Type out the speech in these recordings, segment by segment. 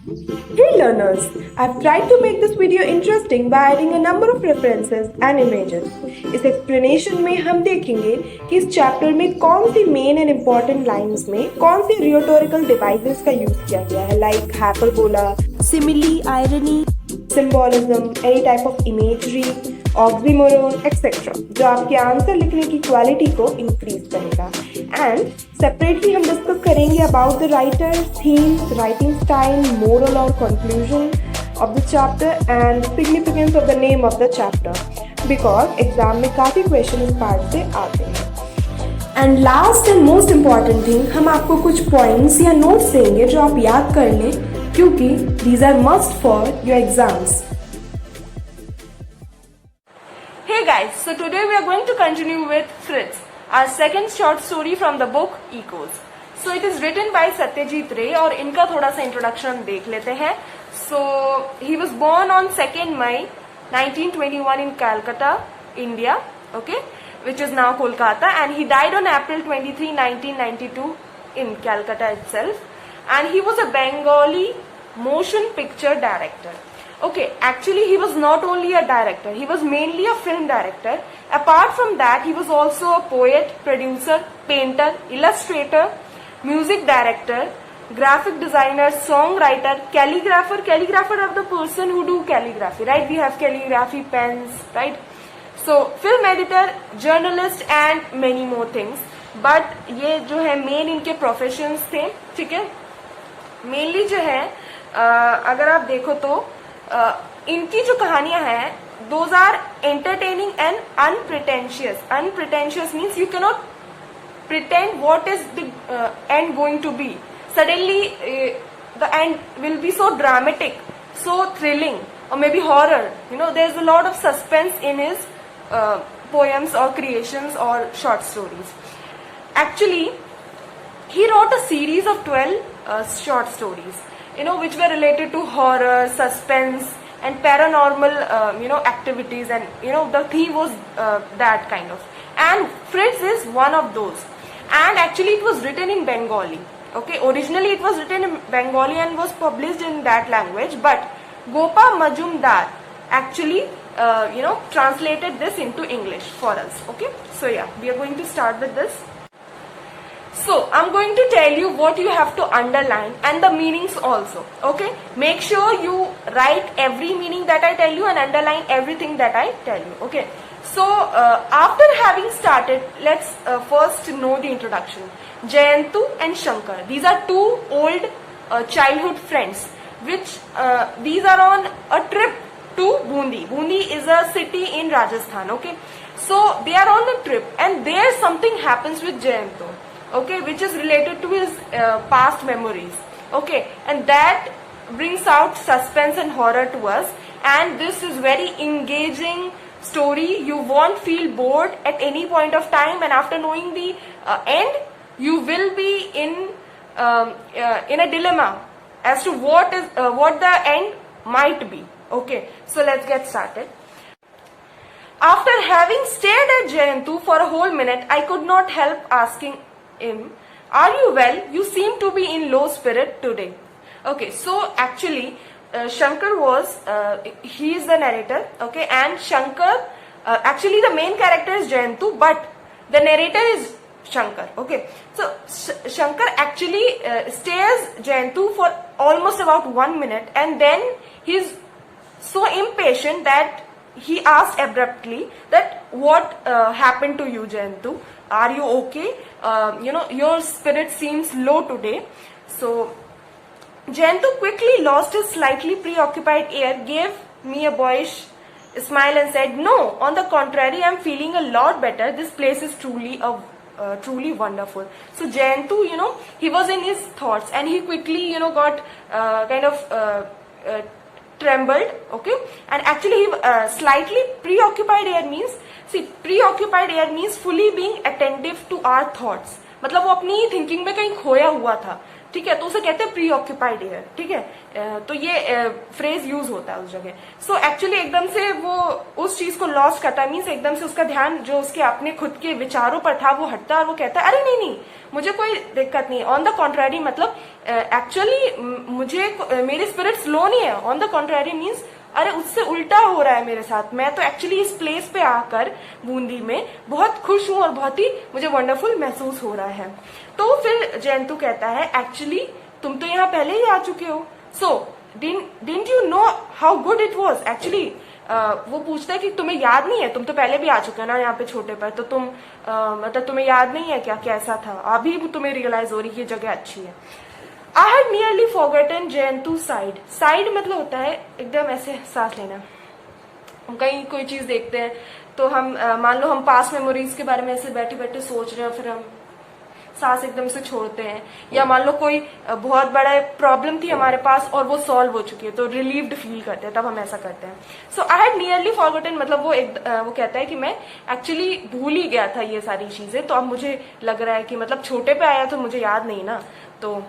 Hey learners, I've tried to make this video interesting by adding a number of references and images. इस explanation में हम देखेंगे कि इस chapter में कौन सी main and important lines में कौन सी rhetorical devices का use किया गया है like hyperbola, simile, irony, symbolism, any type of imagery, oxymoron, etc. जो आपके आंसर लिखने की क्वालिटी को इंक्रीज करेगा. एंड सेपरेटली हम डिस्कस करेंगे about the writer, themes, writing style, moral और conclusion of the chapter and significance of the name of the chapter because exam में काफ़ी क्वेश्चन इस पार्ट से आते हैं. And last and most important thing, हम आपको कुछ पॉइंट्स या नोट्स देंगे जो आप याद कर लें क्योंकि these are must for your exams. Hey guys, so today we are going to continue with Fritz, our second short story from the book Echoes. So it is written by Satyajit Ray और इनका थोड़ा सा introduction हम देख लेते हैं. So he was born on 2nd May 1921 in Calcutta, India, okay, which is now Kolkata, and he died on April 23, 1992 in Calcutta itself. And he was a Bengali motion picture director. Okay, actually he was not only a director, he was mainly a film director. Apart from that, he was also a poet, producer, painter, illustrator, music director, graphic designer, songwriter, calligrapher. Calligrapher are the person who do calligraphy, right? We have calligraphy pens, right? So film editor, journalist and many more things. But ये जो है main इनके professions थे, ठीक है? Mainly जो है अगर आप देखो तो इनकी जो कहानियां हैं those are entertaining and unpretentious. Unpretentious means you cannot pretend what is the end going to be. Suddenly the end will be so dramatic, so thrilling, or maybe horror. You know, there's a lot of suspense in his poems or creations or short stories. Actually, he wrote a series of 12 short stories, you know, which were related to horror, suspense and paranormal activities, and you know the theme was that kind of. And Fritz is one of those. And actually it was written in Bengali. Okay, originally it was written in Bengali and was published in that language, but Gopa Majumdar actually translated this into English for us. Okay, so yeah, we are going to start with this. So I'm going to tell you what you have to underline and the meanings also. Okay, make sure you write every meaning that I tell you and underline everything that I tell you. Okay, so after having started, let's first know the introduction. Jayantu and Shankar, these are two old childhood friends, which these are on a trip to Bundi. Bundi is a city in Rajasthan. Okay, so they are on a trip and there something happens with Jayantu, okay, which is related to his past memories. Okay, and that brings out suspense and horror to us, and this is very engaging story. You won't feel bored at any point of time, and after knowing the end you will be in a dilemma as to what the end might be. Okay, so let's get started. After having stared at Jayantu for a whole minute, I could not help asking him, "Are you well? You seem to be in low spirit today." Okay, so actually Shankar was he is the narrator. Okay, and Shankar actually the main character is Jayantu, but the narrator is Shankar. Okay, so Shankar actually stares Jayantu for almost about 1 minute, and then he's so impatient that he asked abruptly that what happened to you, Jayantu? Are you okay? Your spirit seems low today. So Jayantu quickly lost his slightly preoccupied air, gave me a boyish smile and said, "No, on the contrary, I'm feeling a lot better. This place is truly wonderful." So Jayantu, he was in his thoughts and he quickly, got kind of trembled. Okay, and actually he slightly preoccupied air means, see, preoccupied air means fully being attentive to our thoughts. मतलब वो अपनी thinking में कहीं खोया हुआ था. ठीक है, तो उसे कहते हैं प्री ऑक्यूपाइड एयर, ठीक है। तो ये फ्रेज यूज होता है उस जगह। सो एक्चुअली एकदम से वो उस चीज को लॉस्ट करता है, मीन्स एकदम से उसका ध्यान जो उसके अपने खुद के विचारों पर था वो हटता है और वो कहता है अरे नहीं नहीं मुझे कोई दिक्कत नहीं। ऑन द कॉन्ट्ररी मतलब एक्चुअली मुझे मेरी स्पिरिट स्लो नहीं है, ऑन द कॉन्ट्ररी मीन्स अरे उससे उल्टा हो रहा है मेरे साथ। मैं तो एक्चुअली इस प्लेस पे आकर बूंदी में बहुत खुश हूं और बहुत ही मुझे वंडरफुल महसूस हो रहा है। तो फिर जयंतु कहता है एक्चुअली तुम तो यहाँ पहले ही आ चुके हो, so didn't you know how good it was. Actually वो पूछता है कि तुम्हें याद नहीं है, तुम तो पहले भी आ चुके हो ना यहाँ पे छोटे पर, तो तुम मतलब तुम्हें याद नहीं है क्या कैसा था, अभी तुम्हें रियलाइज हो रही है ये जगह अच्छी है। I had nearly forgotten Jayantu side. Side मतलब होता है एकदम ऐसे सांस लेना। हम कहीं कोई चीज देखते हैं तो हम मान लो हम पास्ट मेमोरीज के बारे में ऐसे बैठे बैठे सोच रहे हैं, फिर हम सांस एकदम से छोड़ते हैं। या मान लो कोई बहुत बड़ा प्रॉब्लम थी हमारे पास और वो सॉल्व हो चुकी है तो रिलीव्ड फील करते हैं, तब हम ऐसा करते हैं। सो आई हैड नियरली फॉरगॉटन मतलब वो कहता है कि मैं एक्चुअली भूल ही गया था ये सारी चीजें, तो अब मुझे लग रहा है कि मतलब छोटे पे आया तो मुझे याद नहीं ना। तो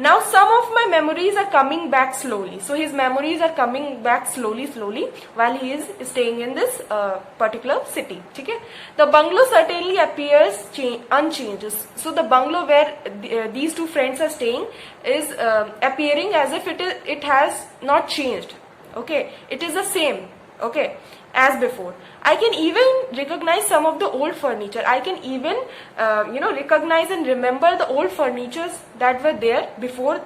now some of my memories are coming back slowly, so his memories are coming back slowly while he is staying in this particular city, ठीक है। The bungalow certainly appears unchanged, so the bungalow where these two friends are staying is appearing as if it has not changed, okay, it is the same, okay, as before. I can even recognize some of the old furniture. I can even recognize and remember the old furnitures that were there before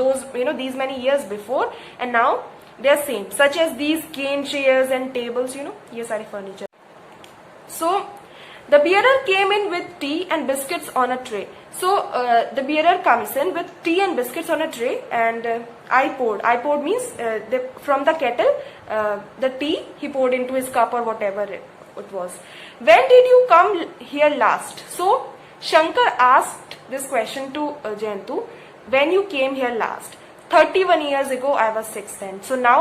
those, these many years before, and now they are same, such as these cane chairs and tables, ये सारे furniture. So the bearer came in with tea and biscuits on a tray. So the bearer comes in with tea and biscuits on a tray, and I poured means from the kettle the tea he poured into his cup or whatever it was. When did you come here last? So Shankar asked this question to Jayantu, when you came here last. 31 years ago I was 6 then. So now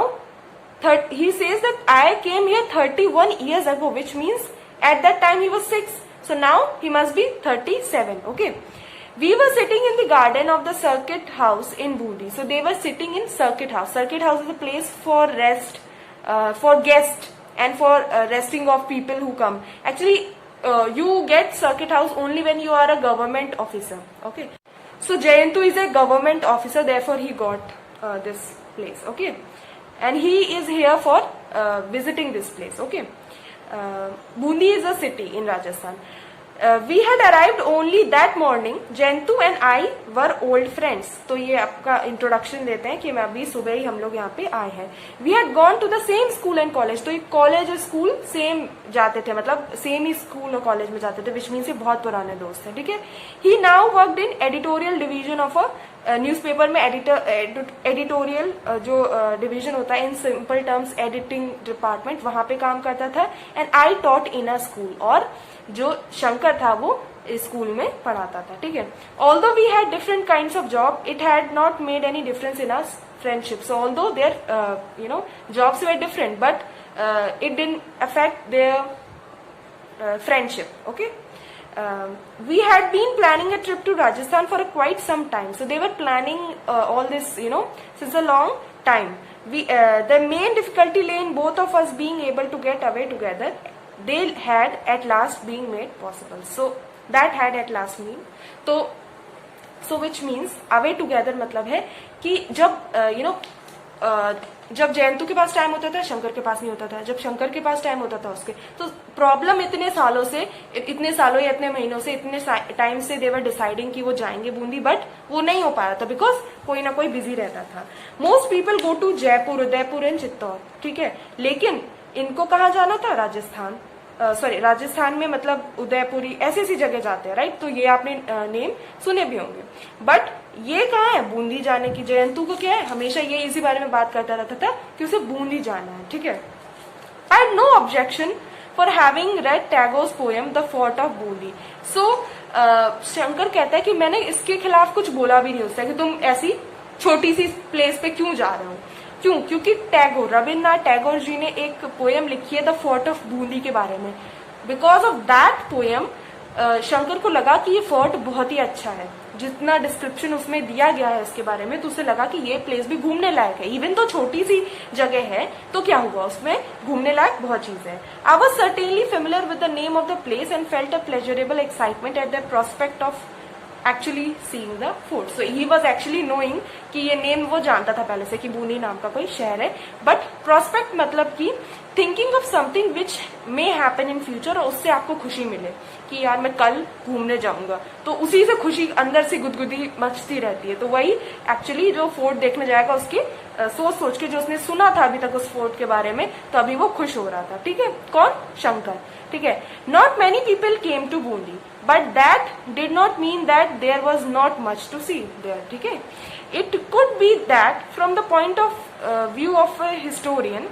he says that I came here 31 years ago, which means at that time he was 6. So now he must be 37. Okay. We were sitting in the garden of the Circuit House in Bundi. So they were sitting in Circuit House. Circuit House is a place for rest, for guests and for resting of people who come. Actually, you get Circuit House only when you are a government officer. Okay. So Jayantu is a government officer, therefore he got this place. Okay. And he is here for visiting this place. Okay. Bundi is a city in Rajasthan. We had arrived only that morning. Jayantu and I were old friends. तो ये आपका introduction देते हैं कि मैं अभी सुबह ही हम लोग यहाँ पे आए हैं. We had gone to the same school and college. तो ये कॉलेज और स्कूल सेम जाते थे, मतलब सेम ही स्कूल और कॉलेज में जाते थे, विच मीन्स ये बहुत पुराने दोस्त हैं. ठीक है. He now worked in editorial division of a newspaper में एडिटोरियल जो डिवीजन होता है, in simple terms editing department, वहां पे काम करता था. And I taught in a school, और जो शंकर था वो स्कूल में पढ़ाता था. ठीक है. Although we had different kinds of job, it had not made any difference in our friendship. So although their jobs were different, but it didn't affect their friendship. Okay. We had been planning a trip to Rajasthan for quite some time. So they were planning all this, since a long time. The main difficulty lay in both of us being able to get away together. They had at last being made possible. So that had at last mean. So which means away together मतलब है कि जब जब जयंतु के पास time होता था, शंकर के पास नहीं होता था. जब शंकर के पास टाइम होता था उसके, तो प्रॉब्लम इतने सालों या इतने महीनों से, इतने टाइम से दे वर डिसाइडिंग कि वो जाएंगे बूंदी, बट वो नहीं हो पा रहा था बिकॉज कोई ना कोई बिजी रहता था. Most people go to Jaipur, Udaipur and Chittor. ठीक है. लेकिन इनको कहाँ जाना था? राजस्थान. राजस्थान में मतलब उदयपुरी, ऐसी जगह जाते हैं, राइट. तो ये आपने नेम सुने भी होंगे. बट ये कहाँ है? बूंदी जाने की. जयंतु को क्या है, हमेशा ये इसी बारे में बात करता रहता था कि उसे बूंदी जाना है. ठीक है. I had no objection for having read Tagore's poem the fort of Bundi. So Shankar कहता है कि मैंने इसके खिलाफ कुछ बोला भी नहीं उससे कि तुम ऐसी छोटी सी प्लेस पे क्यों जा रहे हो. क्यों? क्योंकि टैगोर, रविन्द्रनाथ टैगोर जी ने एक पोएम लिखी है द फोर्ट ऑफ बूंदी के बारे में. Because of that poem Shankar को लगा कि ये फोर्ट बहुत ही अच्छा है. जितना डिस्क्रिप्शन उसमें दिया गया है इसके बारे में, तो उसे लगा कि ये प्लेस भी घूमने लायक है। इवन तो छोटी सी जगह है तो क्या हुआ, उसमें घूमने लायक बहुत चीजें हैं। I was certainly familiar with the name of the place and felt a pleasurable excitement at the prospect of actually seeing the fort. So he was actually knowing कि ये नेम वो जानता था पहले से कि बूंदी नाम का कोई शहर है, बट प्रोस्पेक्ट मतलब कि thinking of something which may happen in future, और उससे आपको खुशी मिले कि यार मैं कल घूमने जाऊंगा, तो उसी से खुशी अंदर से गुदगुदी मचती रहती है। तो वही एक्चुअली जो फोर्ट देखने जाएगा उसके सोच सोच के, जो उसने सुना था अभी तक उस फोर्ट के बारे में, तो अभी वो खुश हो रहा था। ठीक है, कौन? शंकर। ठीक है, not many people came to Bundi but that did not mean that there was not much to see there. ठीक है, it could be that from the point of view of a historian,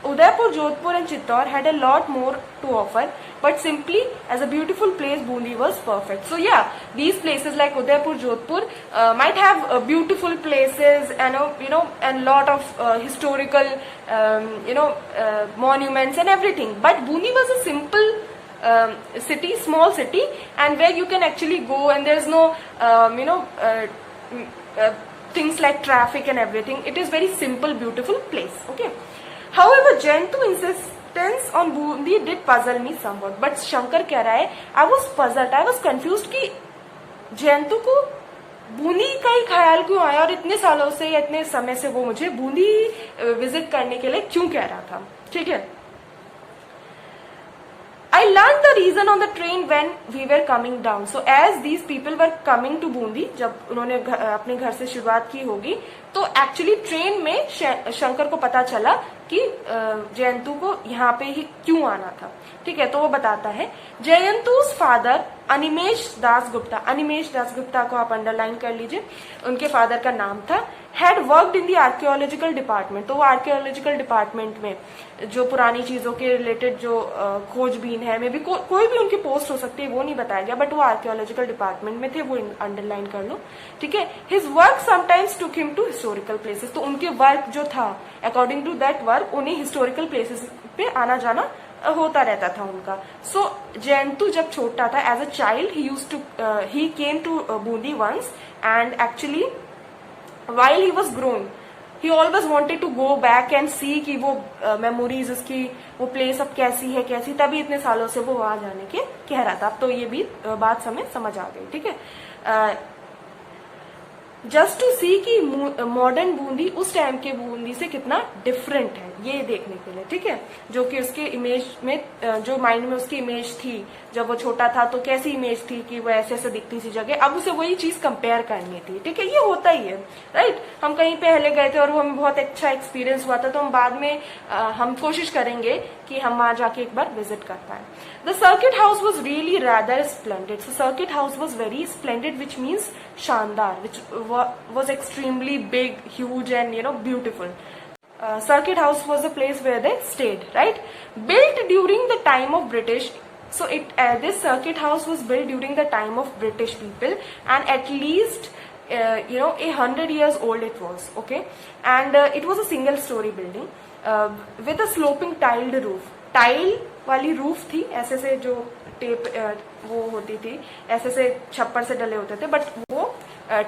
Udaipur, Jodhpur and Chittor had a lot more to offer, but simply as a beautiful place, Bundi was perfect. So yeah, these places like Udaipur, Jodhpur might have beautiful places and and lot of historical monuments and everything. But Bundi was a simple city, small city, and where you can actually go and there's no things like traffic and everything. It is very simple, beautiful place. Okay. However, Jayantu insistence on Bundi did puzzle me somewhat. But Shankar कह रहा है, I was puzzled, I was confused कि जयंतु को बूंदी का ही ख्याल क्यों आया और इतने सालों से या इतने समय से वो मुझे बूंदी विजिट करने के लिए क्यों कह रहा था। ठीक है, I learned the reason on the train when we were coming down. So as these people were coming to Bundi, जब उन्होंने अपने घर से शुरुआत की होगी, तो एक्चुअली ट्रेन में शंकर को पता चला कि जयंतु को यहाँ पे ही क्यों आना था। ठीक है, तो वो बताता है, जयंतु's फादर अनिमेश दास गुप्ता, अनिमेश दास गुप्ता को आप अंडरलाइन कर लीजिए, उनके फादर का नाम था, had worked in the archaeological department. तो वो आर्कियोलॉजिकल डिपार्टमेंट में जो पुरानी चीजों के रिलेटेड जो खोजबीन है, मे बी कोई भी उनकी पोस्ट हो सकती है, वो नहीं बताया गया, बट वो आर्कियोलॉजिकल डिपार्टमेंट में थे, वो अंडरलाइन कर लो। ठीक है, his work sometimes took him to historical places. तो उनके वर्क जो था, अकॉर्डिंग टू दैट वर्क, उन्हें हिस्टोरिकल प्लेसेस पे आना जाना होता रहता था उनका। सो जयंतु जब छोटा था, as a child he came to Bundi once, and actually while he was grown he always wanted to go back and see कि वो मेमोरीज उसकी वो प्लेस अब कैसी है कैसी, तभी इतने सालों से वो वहां जाने के कह रहा था। अब तो ये भी बात समझ आ गई। ठीक है, जस्ट टू सी कि मॉडर्न बूंदी उस टाइम के बूंदी से कितना डिफरेंट है, ये देखने के लिए। ठीक है, जो कि उसके इमेज में, जो माइंड में उसकी इमेज थी जब वो छोटा था, तो कैसी इमेज थी कि वो ऐसे ऐसे दिखती सी जगह, अब उसे वही चीज कंपेयर करनी थी। ठीक है, ये होता ही है, राइट। हम कहीं पहले गए थे और वो हमें बहुत अच्छा एक्सपीरियंस हुआ था, तो हम बाद में हम कोशिश करेंगे कि हम वहां जाके एक बार विजिट कर पाए। The circuit house was really rather splendid. So circuit house was very splendid, which means शानदार, विच was extremely big, huge and beautiful. Circuit House was the place where they stayed, right? Built during the time of British. So this Circuit House was built during the time of British people, and at least 100 years old it was. Okay, and it was a single story building with a sloping tiled roof. Tile वाली roof थी, ऐसे से जो tape वो होती थी, ऐसे से छप्पर से डले होते थे, बट वो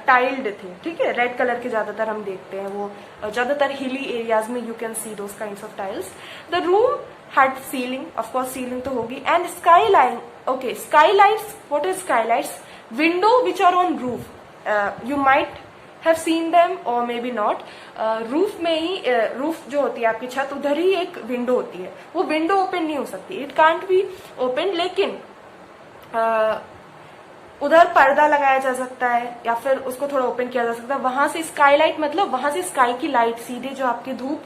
टाइल्ड थे। ठीक है, रेड कलर के ज्यादातर हम देखते हैं, वो ज्यादातर हिली एरियाज में you can see those kinds of tiles. The room had ceiling, of course ceiling तो होगी, and skyline. Okay, skylights, what is skylights? Window which are on roof, you might have seen them और may be not. Roof में ही, roof जो होती है आपकी छत, उधर ही एक विंडो होती है, वो विंडो ओपन नहीं हो सकती, इट कांट बी ओपन, लेकिन उधर पर्दा लगाया जा सकता है या फिर उसको थोड़ा ओपन किया जा सकता है। वहां से स्काईलाइट मतलब वहां से स्काई की लाइट सीधे जो आपकी धूप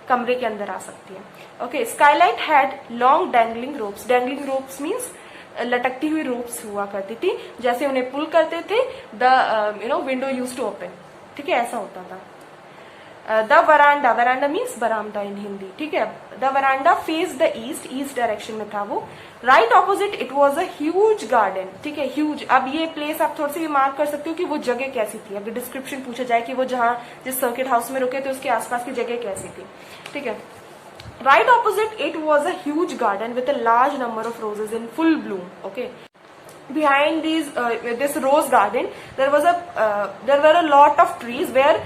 कमरे के अंदर आ सकती है। Okay, Skylight had long dangling ropes. Dangling ropes means लटकती हुई रोप्स हुआ करती थी, जैसे उन्हें पुल करते थे, the window use to open. ठीक है, ऐसा होता था। द वरांडा, वरांडा मीन्स बरामदा इन हिंदी। ठीक है, the veranda face the east, east direction में था वो। Right opposite it was a huge garden. ठीक है, ह्यूज। अब ये प्लेस आप थोड़ी सी भी मार्क कर सकते हो कि वो जगह कैसी थी, अगर डिस्क्रिप्शन पूछा जाए कि वो जहां जिस सर्किट हाउस में रुके थे उसके आसपास की जगह कैसी थी। ठीक है, right opposite it was a huge garden with a large number of roses in full Bloom. Okay, behind this rose garden there were a lot of trees where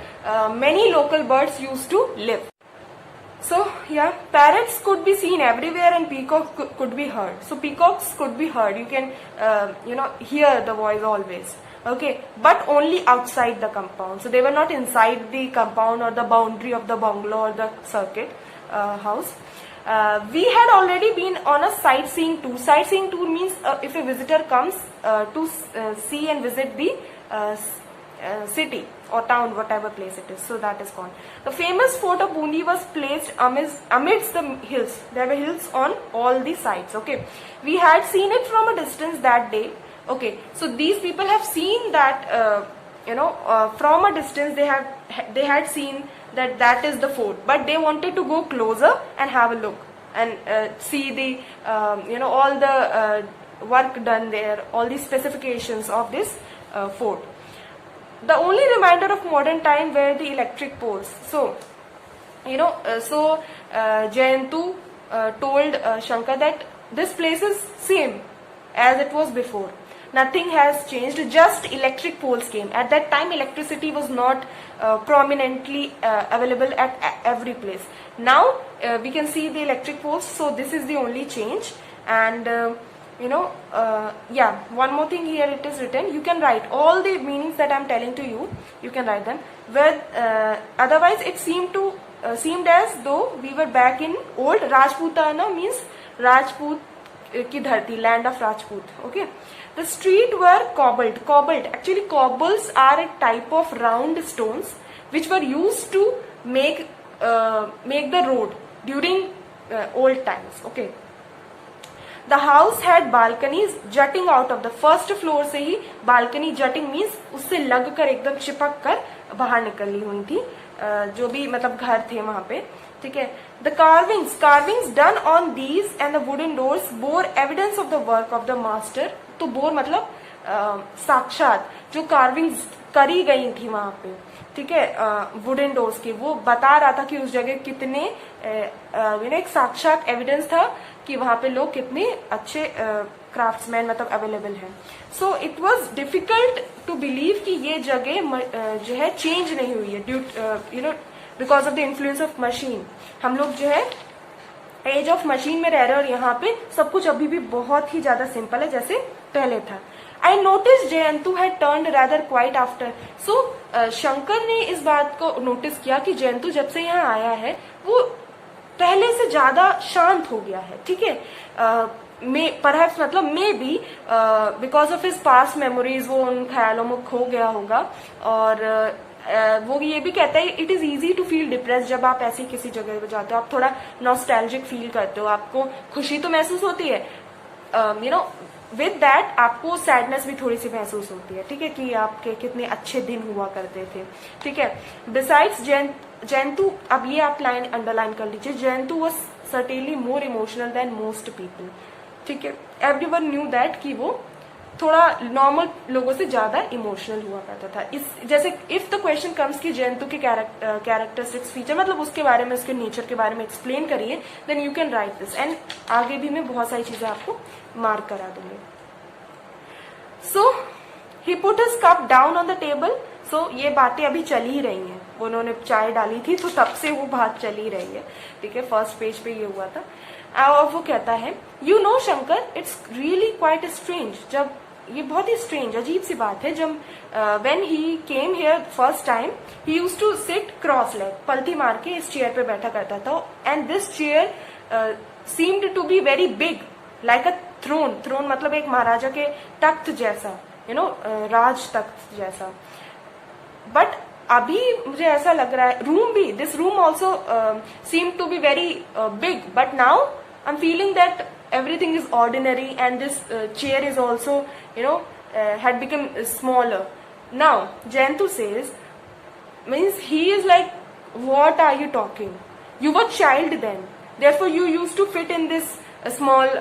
many local birds used to live. So yeah, parrots could be seen everywhere and peacock could be heard. So peacocks could be heard, you can hear the voice always, okay, but only outside the compound. So they were not inside the compound or the boundary of the bungalow or the circuit house. We had already been on a sightseeing tour. Sightseeing tour means if a visitor comes to see and visit the city or town, whatever place it is. So that is called. The famous fort of Bundi was placed amidst the hills. There were hills on all the sides. Okay, we had seen it from a distance that day. Okay, so these people have seen that from a distance they had seen that is the fort, but they wanted to go closer and have a look and see the all the work done there, all the specifications of this fort. The only reminder of modern time were the electric poles. So Jayantu told Shankar that this place is same as it was before. Nothing has changed, just electric poles came. At that time electricity was not prominently available at every place. Now we can see the electric poles, so this is the only change. And yeah, one more thing here, it is written, you can write all the meanings that I am telling to you, you can write them. Otherwise it seemed as though we were back in old Rajputana, means Rajput ki dharti, land of Rajput. Okay, the street were cobbled. Actually cobbles are a type of round stones which were used to make the road during old times. Okay, the house had balconies jutting out of the first floor से ही balcony jutting means उससे लगकर एकदम चिपक कर बाहर निकली हुई थी जो भी मतलब घर थे वहां पे, ठीक है. The carvings done on these and the wooden doors bore evidence of the work of the master. तो bore मतलब साक्षात जो carvings करी गई थी वहां पे, ठीक है, वुडन डोर्स की, वो बता रहा था कि उस जगह कितने एक साक्षात एविडेंस था कि वहां पे लोग कितने अच्छे क्राफ्ट्समैन मतलब अवेलेबल हैं. So it was difficult to believe कि ये जगह जो है चेंज नहीं हुई है due because of the influence of machine. हम लोग जो है एज ऑफ मशीन में रह रहे हैं और यहाँ पे सब कुछ अभी भी बहुत ही ज्यादा सिंपल है जैसे पहले था. I noticed Jayantu had turned rather quiet after. So Shankar ने इस बात को नोटिस किया कि जयंतु जब से यहाँ आया है वो पहले से ज्यादा शांत हो गया है, ठीक है. परहैप्स मतलब may be because of his past memories वो उन ख्यालों में खो गया होगा. और वो ये भी कहता है it is easy to feel depress. जब आप ऐसी किसी जगह पे जाते हो आप थोड़ा नॉस्टैल्जिक फील करते हो, आपको खुशी तो महसूस होती है, विद दैट आपको सैडनेस भी थोड़ी सी महसूस होती है, ठीक है, कि आपके कितने अच्छे दिन हुआ करते थे, ठीक है. बिसाइड्स जयंतु, अब ये आप लाइन अंडरलाइन कर लीजिए, Jayantu was certainly more emotional than most people, ठीक है. एवरीवन न्यू दैट कि वो थोड़ा नॉर्मल लोगों से ज्यादा इमोशनल हुआ करता था. इस जैसे इफ द क्वेश्चन कम्स कि जयंतु के कैरेक्टरिस्टिक्स फीचर मतलब उसके बारे में, उसके नेचर के बारे में एक्सप्लेन करिए, then you can write this. And आगे भी मैं बहुत सारी चीजें आपको मार्क करा दूंगी. So he put his cup down on the table. So ये बातें अभी चल ही रही हैं, उन्होंने चाय डाली थी तो तब से वो बात चल ही रही है, ठीक है. फर्स्ट पेज पे ये हुआ था. और वो कहता है you know Shankar it's really quite strange. जब ये बहुत ही स्ट्रेंज अजीब सी बात है, जब when he came here first time he used to sit cross leg, पलथी मार के इस चेयर पे बैठा करता था. And this chair seemed to be very big like a throne मतलब एक महाराजा के तख्त जैसा, राज तख्त जैसा. बट अभी मुझे ऐसा लग रहा है रूम भी, this room also seem to be very big, but now I am feeling that everything is ordinary and this chair is also had become smaller. Now Jayantu says, means he is like, what are you talking, you were child then, therefore you used to fit in this small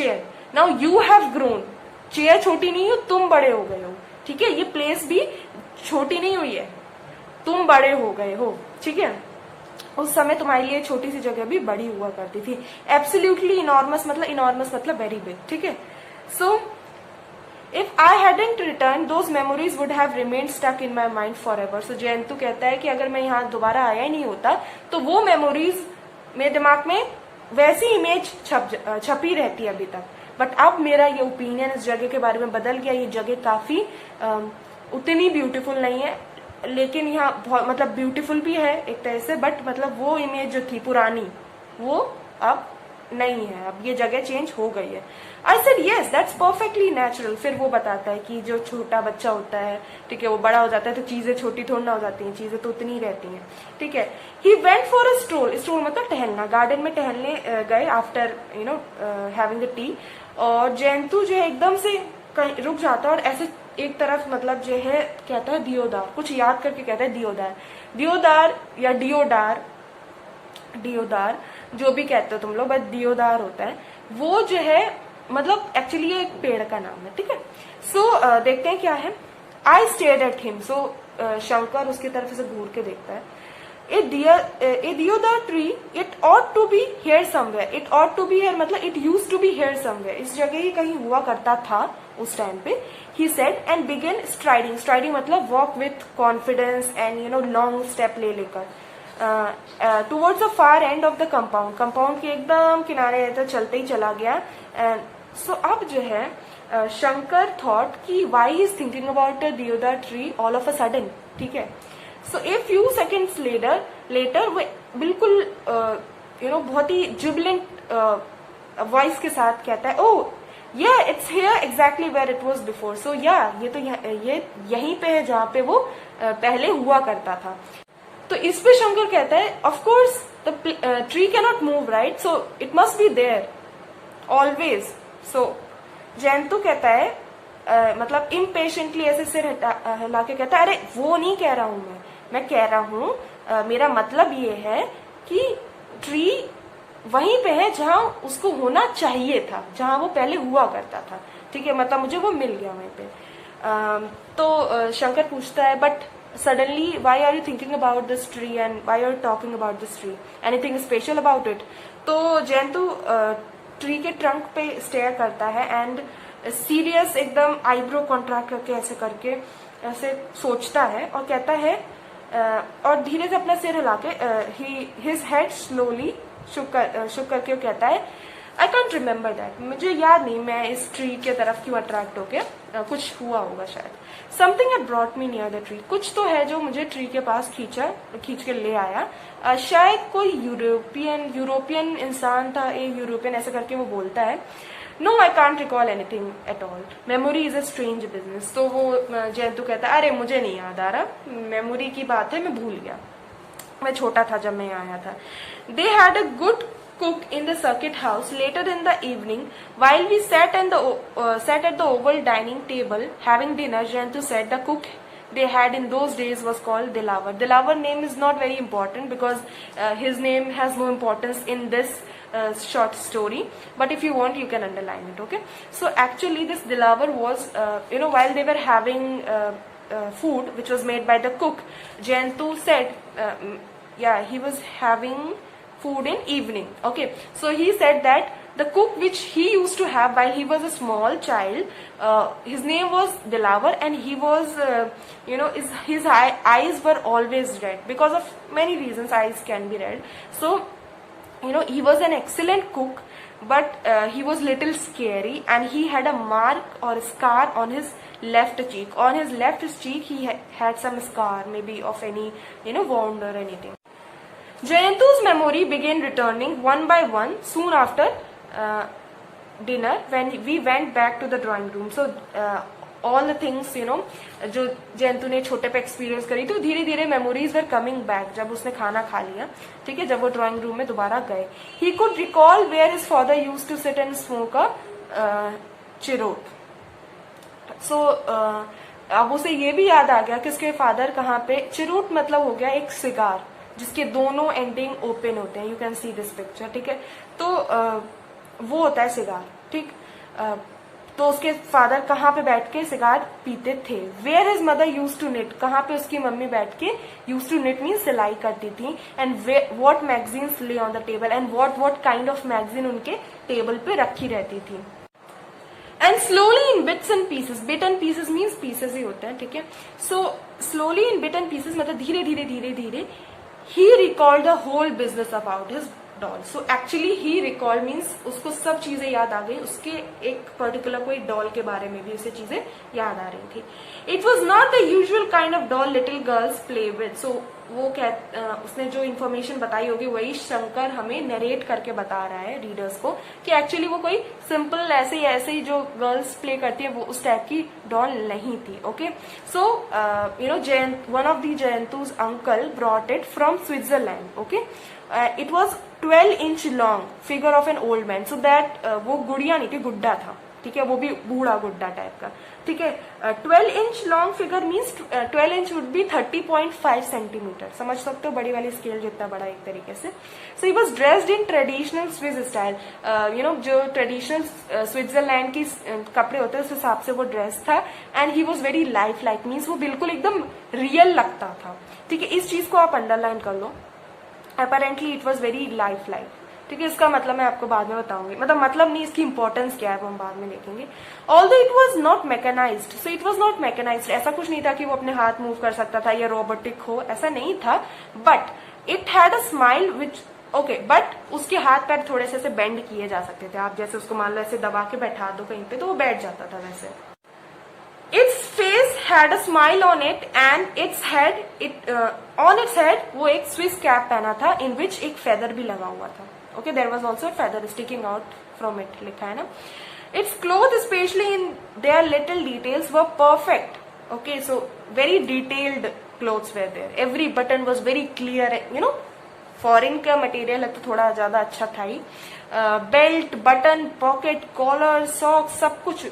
chair. Now you have grown, chair छोटी नहीं हो, तुम बड़े हो गए हो, ठीक है. ये प्लेस भी छोटी नहीं हुई है, तुम बड़े हो गए हो, ठीक है. उस समय तुम्हारे लिए छोटी सी जगह भी बड़ी हुआ करती थी. एब्सोल्युटली इनॉर्मस मतलब वेरी बिग, ठीक है. So if I hadn't return those memories would have remained stuck in my mind forever. So Jayantu कहता है कि अगर मैं यहाँ दोबारा आया ही नहीं होता तो वो मेमोरीज मेरे दिमाग में वैसी इमेज छपी रहती है अभी तक। बट अब मेरा ये ओपिनियन इस जगह के बारे में बदल गया। ये जगह काफी उतनी ब्यूटीफुल नहीं है, लेकिन यहाँ बहुत मतलब ब्यूटीफुल भी है एक तरह से, बट मतलब वो इमेज जो थी पुरानी वो अब नहीं है, अब ये जगह चेंज हो गई है। I said yes that's perfectly natural. फिर वो बताता है कि जो छोटा बच्चा होता है, ठीक है, वो बड़ा हो जाता है तो चीजें छोटी थोड़ी ना हो जाती हैं, चीजें तो उतनी ही रहती हैं, ठीक है। He went for a stroll, stroll मतलब टहलना, गार्डन में टहलने गए आफ्टर हैविंग द टी। और जयंतु जो है एकदम से कहीं रुक जाता है और ऐसे एक तरफ मतलब जो है कहता है दियोदार, कुछ याद करके कहता है दियोदार, दियोदार या डियोडार, दियोदार जो भी कहते हो तुम लोग, बस दियोदार होता है वो जो है, मतलब एक्चुअली ये एक पेड़ का नाम है, ठीक है। सो देखते हैं क्या है। आई स्टेयर्ड एट हिम, सो शंकर उसकी तरफ से घूर के देखता है। ए deodar tree, it ought to be here somewhere, it ought to be here मतलब it used to be here somewhere, इस जगह ही कहीं हुआ करता था उस टाइम पे। he said and began striding, striding मतलब walk with confidence and long step ले लेकर towards the far end of the compound, compound के एकदम किनारे तो चलते ही चला गया। so अब जो है शंकर thought कि why he is thinking about a deodar tree all of a sudden, ठीक है। सो ए फ्यू सेकेंड्स लेटर वो बिल्कुल बहुत ही जुबिलेंट वॉइस के साथ कहता है, oh yeah it's here exactly where it was before. So yeah ये तो ये यहीं पे है जहाँ पे वो पहले हुआ करता था। तो इस पे शंकर कहता है of course the tree can not move right, so it must be there always. So Jayantu कहता है मतलब इम्पेशेंटली ऐसे सिर हिला के कहता है, अरे वो नहीं कह रहा हूं मैं कह रहा हूं मेरा मतलब ये है कि ट्री वहीं पे है जहां उसको होना चाहिए था, जहां वो पहले हुआ करता था, ठीक है, मतलब मुझे वो मिल गया वहीं पे। तो शंकर पूछता है but suddenly why are you thinking about this tree and why are you talking about this tree, anything special about it. तो जयंतु ट्री के ट्रंक पे स्टेयर करता है एंड सीरियस एकदम आईब्रो कॉन्ट्रैक्ट करके ऐसे करके ऐसे सोचता है और कहता है और धीरे से अपना सिर हिला के हिज हेड स्लोली शुक करके कहता है आई कांट रिमेम्बर दैट, मुझे याद नहीं मैं इस ट्री के तरफ क्यों अट्रैक्ट होके कुछ हुआ होगा शायद। Something had brought me near the tree, कुछ तो है जो मुझे ट्री के पास खींच के ले आया। शायद कोई यूरोपियन इंसान था, ए यूरोपियन ऐसे करके वो बोलता है। No I can't recall anything at all, memory is a strange business. तो वो जयंतु कहता है अरे मुझे नहीं याद आ रहा, मेमोरी की बात है, मैं भूल गया, मैं छोटा था जब मैं यहाँ आया था। They had a good cook in the circuit house later in the evening while we sat at the oval dining table having dinner. Jantu said the cook they had in those days was called Dilavar. Dilavar name is not very important because his name has no importance in this short story, but if you want you can underline it, okay. So actually this Dilavar was while they were having food which was made by the cook, Jantu said he was having food in evening, okay. So he said that the cook which he used to have while he was a small child, his name was Dilavar and he was his eyes were always red because of many reasons. Eyes can be red, so he was an excellent cook, but he was little scary and he had a mark or a scar on his left cheek. On his left cheek he had some scar, maybe of any wound or anything. Jayantu's memory began returning one by one soon after dinner when we went back to the drawing room. So all the things जो जयंतु ने छोटे पे experience करी तो धीरे धीरे memories were coming back जब उसने खाना खा लिया, ठीक है, जब वो ड्राइंग रूम में दोबारा गए। He could recall where his father used to sit and smoke a cheroot. So अब उसे ये भी याद आ गया कि उसके फादर कहाँ पे, चिरोट मतलब हो गया एक सिगार जिसके दोनों एंडिंग ओपन होते हैं, you can see this picture, ठीक है। तो वो होता है सिगार, ठीक। तो उसके फादर कहाँ पे बैठ के सिगार पीते थे। Where his mother used to knit, कहाँ पे उसकी मम्मी बैठ के यूज टू निट मीन सिलाई करती थी। And what magazines lay on the table and what kind of magazine उनके टेबल पे रखी रहती थी। And slowly in bits and pieces, bit and pieces means pieces ही होते हैं, ठीक है। So slowly in bit and pieces मतलब धीरे धीरे धीरे धीरे ही recalled the whole business about his doll. So actually he recall means उसको सब चीजें याद आ गई, उसके एक पर्टिकुलर कोई डॉल के बारे में भी उसे चीजें याद आ रही थी। It was not the usual kind of doll little girls play with. So वो उसने जो इन्फॉर्मेशन बताई होगी वही शंकर हमें नरेट करके बता रहा है रीडर्स को कि एक्चुअली वो कोई सिंपल ऐसे ही जो गर्ल्स प्ले करती है वो उस टाइप की डॉल नहीं थी। Okay, so one of the Jayantu's uncle brought it from Switzerland. Okay, it was 12 inch long figure of an old man. So that वो गुड़िया नहीं थी, गुड्डा था, ठीक है, वो भी बूढ़ा गुड्डा टाइप का, ठीक है। 12 inch long figure means 12 inch would be 30.5 centimetre, समझ सकते हो, बड़ी वाली स्केल जितना बड़ा एक तरीके से। So he was dressed in traditional Swiss style, जो ट्रेडिशनल स्विट्जरलैंड की कपड़े होते हैं उस हिसाब से वो ड्रेस था। And he was very life like means वो बिल्कुल एकदम रियल लगता था, ठीक है। इस चीज को आप अंडरलाइन कर लो, apparently it was very life like, ठीक है। इसका मतलब मैं आपको बाद में बताऊंगी, मतलब नहीं, इसकी इंपॉर्टेंस क्या है वो हम बाद में देखेंगे। Although it was not mechanised, so it was not mechanised, ऐसा कुछ नहीं था कि वो अपने हाथ मूव कर सकता था या रोबोटिक हो, ऐसा नहीं था। But it had a smile which, okay, but उसके हाथ पैर थोड़े से बेंड किए जा सकते थे। आप जैसे उसको मान लो ऐसे दबा के बैठा दो कहीं पे तो वो बैठ जाता था वैसे। Its face had a smile on it and its head, on its head वो एक Swiss cap पहना था in which एक feather भी लगा हुआ था। Okay, there was also a feather sticking out from it, लिखा है ना। Its clothes, especially in their little details, were perfect. Okay, so very detailed clothes were there. Every button was very clear. You know, foreign का material है तो थोड़ा ज्यादा अच्छा था ही। Belt, button, pocket, collar, socks, सब कुछ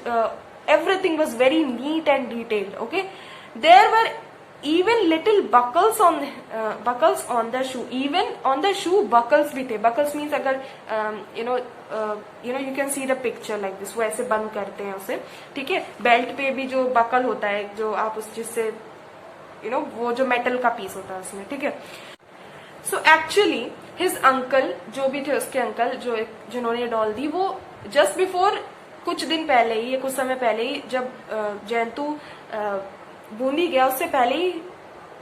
everything was very neat and detailed. Okay, there were even little buckles on the shoe. Even on the shoe buckles भी थे. Buckles means अगर you can see the picture like this, वो ऐसे बंद करते हैं उसे, ठीक है। बेल्ट पे भी जो बकल होता है, जो आप उस जिससे वो जो मेटल का पीस होता है उसमें, ठीक है। सो एक्चुअली हिज अंकल, जो भी थे उसके अंकल जिन्होंने डॉल दी, वो जस्ट बिफोर कुछ दिन पहले ही या कुछ समय पहले ही जब जयंतु बूंदी गया, उससे पहले ही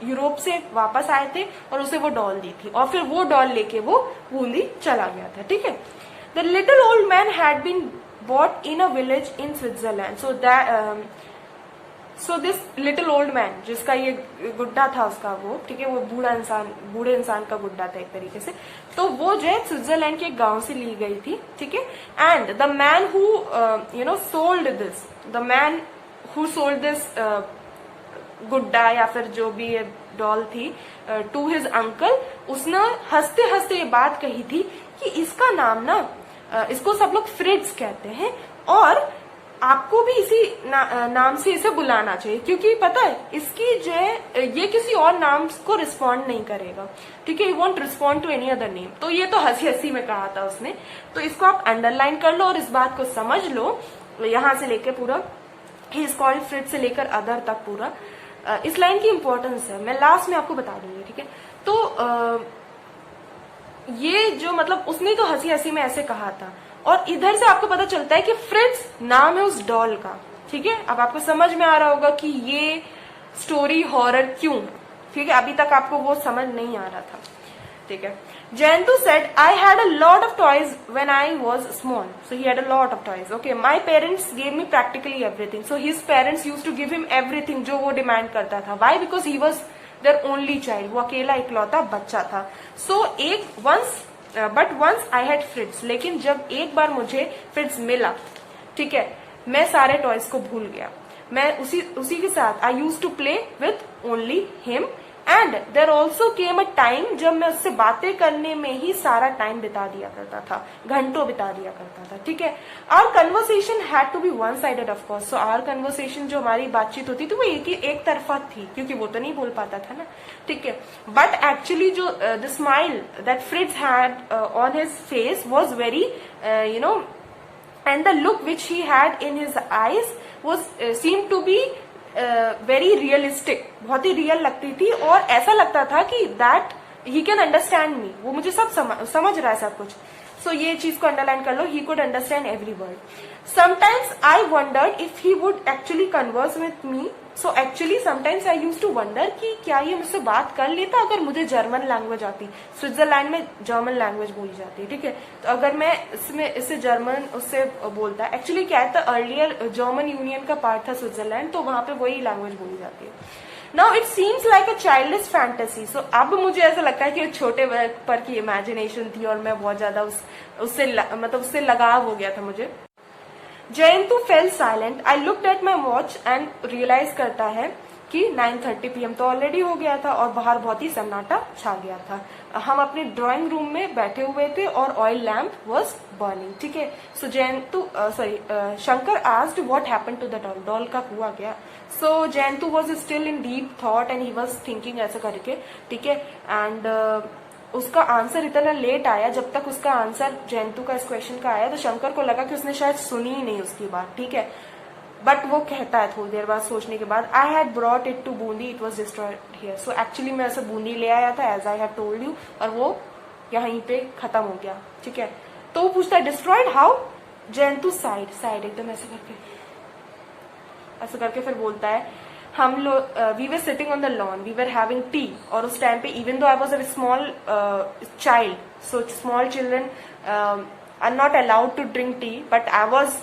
यूरोप से वापस आए थे और उसे वो डॉल दी थी और फिर वो डॉल लेके वो बूंदी चला गया था, ठीक है। The little old man had been bought in a village in Switzerland. So this little old man, जिसका ये गुड्डा था उसका वो, ठीक है, वो बूढ़े इंसान का गुड्डा था एक तरीके से, तो वो जो है स्विट्जरलैंड के एक गांव से ली गई थी, ठीक है। And the man who sold this, the man who sold this गुड्डा या फिर जो भी ये डॉल थी टू हिज अंकल, उसने हंसते हंसते ये बात कही थी कि इसका नाम ना, इसको सब लोग फ्रिट्ज कहते हैं और आपको भी इसी नाम से इसे बुलाना चाहिए, क्योंकि पता है इसकी जो है ये किसी और नाम को रिस्पॉन्ड नहीं करेगा, ठीक है। You won't respond to any other name. तो ये तो हंसी हंसी में कहा था उसने, तो इसको आप अंडरलाइन कर लो और इस बात को समझ लो, यहां से लेकर पूरा ही इज कॉल्ड फ्रिट्ज से लेकर अदर तक पूरा। इस लाइन की इंपॉर्टेंस है, मैं लास्ट में आपको बता दूंगी, ठीक है। तो ये जो मतलब उसने तो हंसी हंसी में ऐसे कहा था और इधर से आपको पता चलता है कि फ्रिट्ज नाम है उस डॉल का, ठीक है। अब आपको समझ में आ रहा होगा कि ये स्टोरी हॉरर क्यों, ठीक है। अभी तक आपको वो समझ नहीं आ रहा था, ठीक है। Jayantu said, I had a lot of toys when I was small. So he had a lot of toys. Okay, my parents gave me practically everything. So his parents used to give him everything जो वो demand करता था. Why? Because he was their only child. वो अकेला इकलौता बच्चा था. So but once I had Fritz. लेकिन जब एक बार मुझे Fritz मिला, ठीक है, मैं सारे टॉयज को भूल गया. मैं उसी के साथ I used to play with only him. And there also came a time जब मैं उससे बातें करने में ही सारा टाइम बिता दिया करता था, घंटों बिता दिया करता था, ठीक है। Our conversation had to be one sided of course. So our conversation जो हमारी बातचीत होती थी वो एक तरफा थी, क्योंकि वो तो नहीं बोल पाता था ना, ठीक है। बट एक्चुअली जो the smile that Fritz had on his face was very and the look which he had in his eyes was seem to be very realistic, बहुत ही रियल लगती थी और ऐसा लगता था कि that he can understand me, वो मुझे सब समझ रहा है सब कुछ। सो ये चीज को अंडरलाइन कर लो, he could understand every word. Sometimes I wondered if he would actually converse with me. So actually sometimes I use to wonder कि क्या ये मुझसे बात कर लेता अगर मुझे जर्मन लैंग्वेज आती। स्विट्जरलैंड में जर्मन लैंग्वेज बोली जाती है, ठीक है। तो अगर मैं इससे जर्मन उससे बोलता, एक्चुअली क्या है, अर्लियर जर्मन यूनियन का पार्ट था स्विट्जरलैंड, तो वहां पे वही लैंग्वेज बोली जाती है। Now it seems like a childish fantasy. So अब मुझे ऐसा लगता है कि छोटे पर की इमेजिनेशन थी और मैं बहुत ज्यादा उससे लगाव हो गया था मुझे। Jayantu fell silent. I looked at my watch and realize करता है कि 9:30 PM तो ऑलरेडी हो गया था और बाहर बहुत ही सन्नाटा छा गया था। हम अपने ड्राइंग रूम में बैठे हुए थे और ऑयल लैम्प वॉज बर्निंग, ठीक है। So Shankar asked what happened to the doll, doll का हुआ क्या। So Jayantu was still in deep thought and he was thinking ऐसे करके, ठीक है। एंड उसका आंसर इतना लेट आया, जब तक उसका आंसर जयंतु का इस क्वेश्चन का आया तो शंकर को लगा कि उसने शायद सुनी ही नहीं उसकी बात, ठीक है। बट वो कहता है थोड़ी देर बाद सोचने के बाद, I had brought it to Bundi, it was destroyed here. So actually मैं ऐसे बूंदी ले आया था as I have told you, और वो यहीं पे खत्म हो गया, ठीक है। तो वो पूछता है डिस्ट्रॉयड हाउ। जयंतु साइड एकदम ऐसे करके फिर बोलता है, हम लोग we were sitting on the lawn, we were having tea. और उस टाइम पे even though I was a small child, so small children are not allowed to drink tea, but I was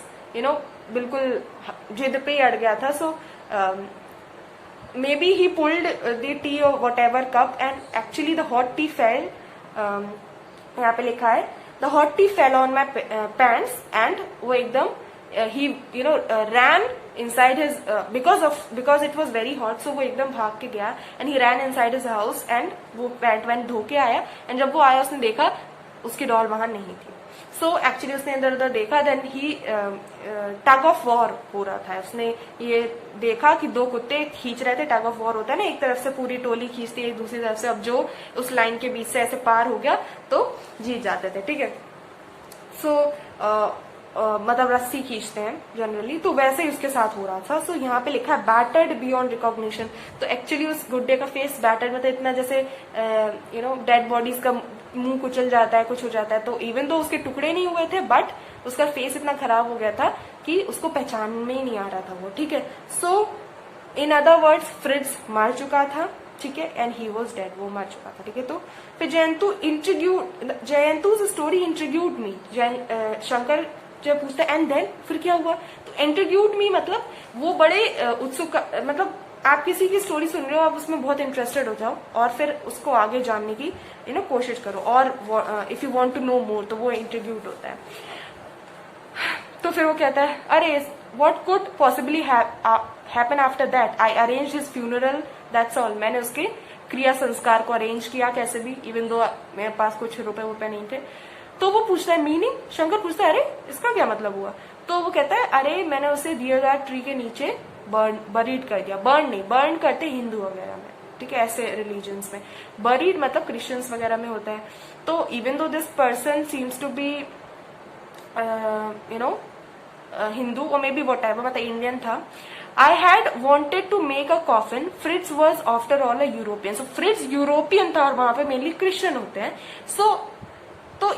बिल्कुल जिद पे अड़ गया था। So may be he pulled the tea और whatever cup and actually the hot tea fell, यहाँ पे लिखा है the hot tea fell on my pants and वो एकदम he ran inside his because it was very hot, so वो एकदम भाग के गया and he ran inside his house and वो पैंट वैंट धो के आया and जब वो आया उसने देखा उसकी डॉल वहां नहीं थी। सो एक्चुअली उसने इधर उधर देखा, देन ही टग ऑफ वॉर हो रहा था। उसने ये देखा कि दो कुत्ते खींच रहे थे, टग ऑफ वॉर होता है ना, एक तरफ से पूरी टोली खींचती है एक दूसरी तरफ से, अब जो उस लाइन के बीच से ऐसे पार हो गया तो जीत जाते थे, ठीक है। सो मतलब रस्सी खींचते हैं जनरली, तो वैसे ही उसके साथ हो रहा था। सो यहाँ पे लिखा है बैटर्ड बियॉन्ड रिकॉग्निशन। तो एक्चुअली उस गुड्डे का फेस बैटर्ड मतलब इतना जैसे डेड बॉडीज का मुंह कुचल जाता है, कुछ हो जाता है, तो इवन तो उसके टुकड़े नहीं हुए थे बट उसका फेस इतना खराब हो गया था कि उसको पहचान में ही नहीं आ रहा था वो, ठीक है। सो इन अदर वर्ड्स फ्रिट्ज मर चुका था, ठीक है, एंड ही वॉज डेड, वो मर चुका था, ठीक है। तो फिर जयंतु स्टोरी इंट्रोड्यूस्ड मी। शंकर जब पूछता है एंड देन फिर क्या हुआ, तो इंट्रोड्यूस्ड मी मतलब वो बड़े उत्सुक, मतलब आप किसी की स्टोरी सुन रहे हो, आप उसमें बहुत इंटरेस्टेड हो जाओ और फिर उसको आगे जानने की कोशिश करो, और if you want to know more, तो वो इंट्रोड्यूस्ड होता है। तो फिर वो कहता है अरे what could possibly happen after that, I arrange his funeral, that's all. मैंने उसके क्रिया संस्कार को अरेंज किया कैसे भी, इवन दो मेरे पास कुछ रुपए नहीं थे। तो वो पूछता है मीनिंग, शंकर पूछता है अरे इसका क्या मतलब हुआ। तो वो कहता है अरे मैंने उसे दियर दैट ट्री के नीचे बरीड कर दिया। बर्न करते हिंदू वगैरह में, ठीक है, ऐसे रिलीजन्स में। बरीड मतलब क्रिश्चियंस वगैरह में होता है। तो even though this person seems to be Hindu और मे बी वट एवर, मतलब इंडियन था। I had wanted to make a coffin, Fritz was after all a European. So Fritz European था और वहां पे मेनली क्रिश्चियन होते हैं। सो तो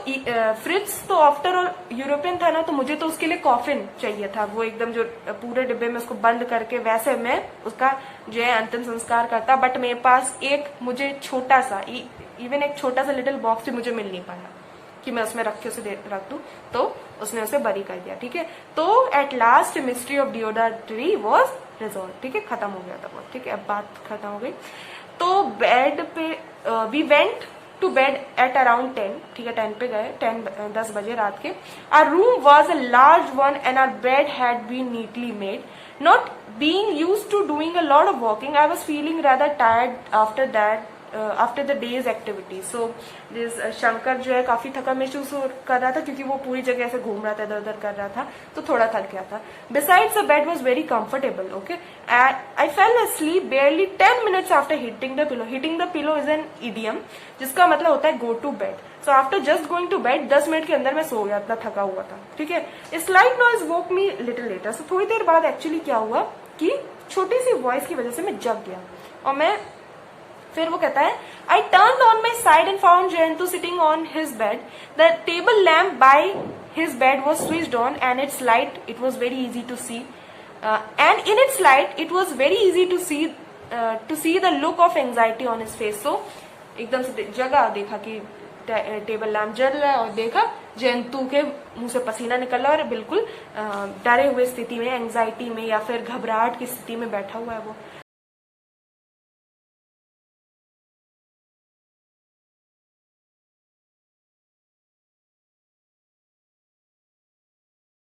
फ्रिट्ज तो आफ्टर ऑल यूरोपियन था ना, तो मुझे तो उसके लिए कॉफिन चाहिए था, वो एकदम जो पूरे डिब्बे में उसको बंद करके वैसे मैं उसका जो है अंतिम संस्कार करता। बट मेरे पास एक मुझे छोटा सा इवन एक छोटा सा लिटिल बॉक्स भी मुझे मिल नहीं पाया कि मैं उसमें रख के उसे रख दूं, तो उसने उसे बरी कर दिया, ठीक है। तो at last mystery of deodar tree was resolve, ठीक है, खत्म हो गया था बहुत, ठीक है, अब बात खत्म हो गई। तो बेड पे we went to bed at around 10, ठीक है, 10 पे गए, 10 बजे रात के। Our room was a large one and our bed had been neatly made. Not being used to doing a lot of walking, I was feeling rather tired after that, after the day's activity. So this Shankar जो है काफी थका महसूस कर रहा था क्योंकि वो पूरी जगह ऐसे घूम रहा था, इधर उधर कर रहा था, तो थोड़ा थक गया था। Besides the bed was very comfortable, okay. I fail asleep barely 10 minutes after hitting the pillow. Hitting the pillow is an idiom जिसका मतलब होता है go to bed. So after just going to bed 10 minute के अंदर मैं सो गया, इतना थका हुआ था, ठीक है। Slight noise woke me little later. So थोड़ी देर बाद एक्चुअली क्या हुआ कि छोटी सी वॉइस की वजह से मैं जग गया और मैं फिर वो कहता है I turn on my side and found Jayantu sitting on his bed. The table lamp by his bed was switched on and its light it was very easy to see. And in its light it was very easy to see the look of anxiety on his face. So एकदम से जगह देखा कि table lamp जल रहा है और देखा जयंतु के मुंह से पसीना निकल रहा है और बिल्कुल डरे हुए स्थिति में, एंजाइटी में या फिर घबराहट की स्थिति में बैठा हुआ है वो.